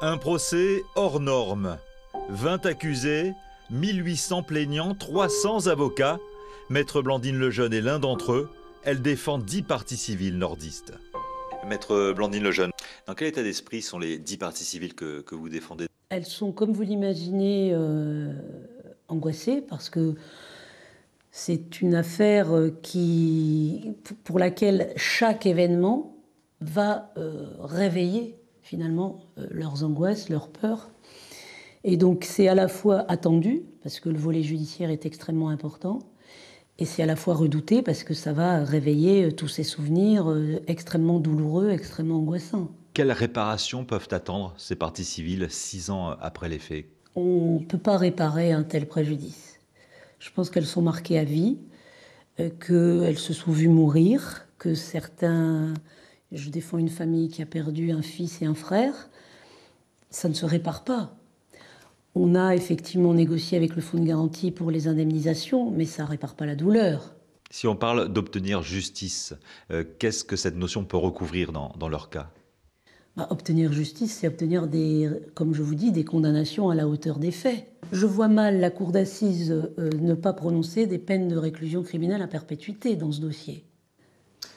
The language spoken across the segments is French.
Un procès hors norme. 20 accusés, 1800 plaignants, 300 avocats. Maître Blandine Lejeune est l'un d'entre eux. Elle défend 10 parties civiles nordistes. Maître Blandine Lejeune, dans quel état d'esprit sont les 10 parties civiles que vous défendez? Elles sont, comme vous l'imaginez, angoissées parce que c'est une affaire pour laquelle chaque événement va réveiller finalement leurs angoisses, leurs peurs. Et donc c'est à la fois attendu, parce que le volet judiciaire est extrêmement important, et c'est à la fois redouté, parce que ça va réveiller tous ces souvenirs extrêmement douloureux, extrêmement angoissants. Quelles réparations peuvent attendre ces parties civiles 6 ans après les faits? On ne peut pas réparer un tel préjudice. Je pense qu'elles sont marquées à vie, qu'elles se sont vues mourir, que certains... Je défends une famille qui a perdu un fils et un frère. Ça ne se répare pas. On a effectivement négocié avec le fonds de garantie pour les indemnisations, mais ça ne répare pas la douleur. Si on parle d'obtenir justice, qu'est-ce que cette notion peut recouvrir dans leur cas? Obtenir justice, c'est obtenir, comme je vous dis, des condamnations à la hauteur des faits. Je vois mal la cour d'assises ne pas prononcer des peines de réclusion criminelle à perpétuité dans ce dossier.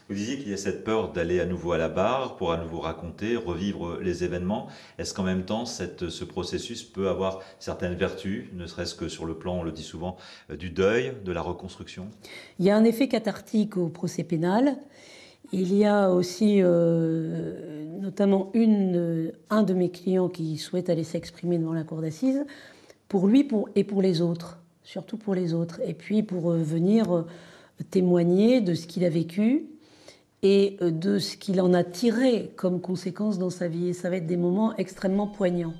Vous disiez qu'il y a cette peur d'aller à nouveau à la barre pour à nouveau raconter, revivre les événements. Est-ce qu'en même temps, ce processus peut avoir certaines vertus, ne serait-ce que sur le plan, on le dit souvent, du deuil, de la reconstruction? Il y a un effet cathartique au procès pénal. Il y a aussi notamment un de mes clients qui souhaite aller s'exprimer devant la cour d'assises, pour lui et pour les autres, surtout pour les autres, et puis pour venir témoigner de ce qu'il a vécu et de ce qu'il en a tiré comme conséquence dans sa vie. Et ça va être des moments extrêmement poignants.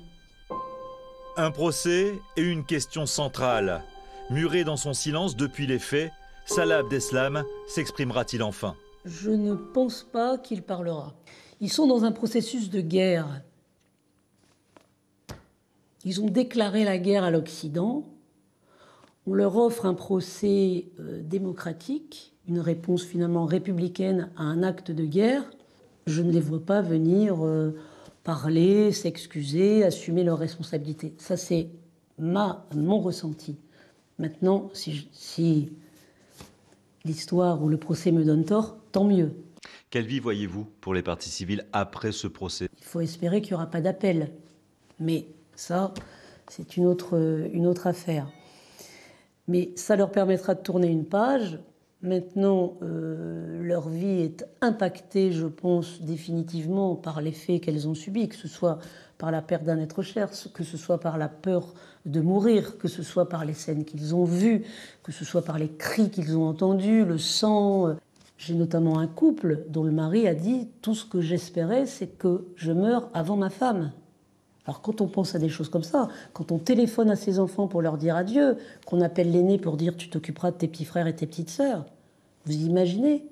Un procès et une question centrale. Muré dans son silence depuis les faits, Salah Abdeslam s'exprimera-t-il enfin? Je ne pense pas qu'il parlera. Ils sont dans un processus de guerre. Ils ont déclaré la guerre à l'Occident. On leur offre un procès démocratique, une réponse finalement républicaine à un acte de guerre. Je ne les vois pas venir parler, s'excuser, assumer leurs responsabilités. Ça, c'est mon ressenti. Maintenant, si l'histoire ou le procès me donne tort, tant mieux. Quelle vie voyez-vous pour les parties civiles après ce procès? Il faut espérer qu'il n'y aura pas d'appel. Mais ça, c'est une autre affaire. Mais ça leur permettra de tourner une page. Maintenant, leur vie est impactée, je pense, définitivement par les faits qu'elles ont subis, que ce soit par la perte d'un être cher, que ce soit par la peur de mourir, que ce soit par les scènes qu'ils ont vues, que ce soit par les cris qu'ils ont entendus, le sang. J'ai notamment un couple dont le mari a dit « Tout ce que j'espérais, c'est que je meure avant ma femme ». Alors quand on pense à des choses comme ça, quand on téléphone à ses enfants pour leur dire adieu, qu'on appelle l'aîné pour dire tu t'occuperas de tes petits frères et tes petites sœurs, vous imaginez?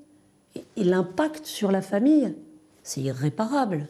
Et l'impact sur la famille, c'est irréparable.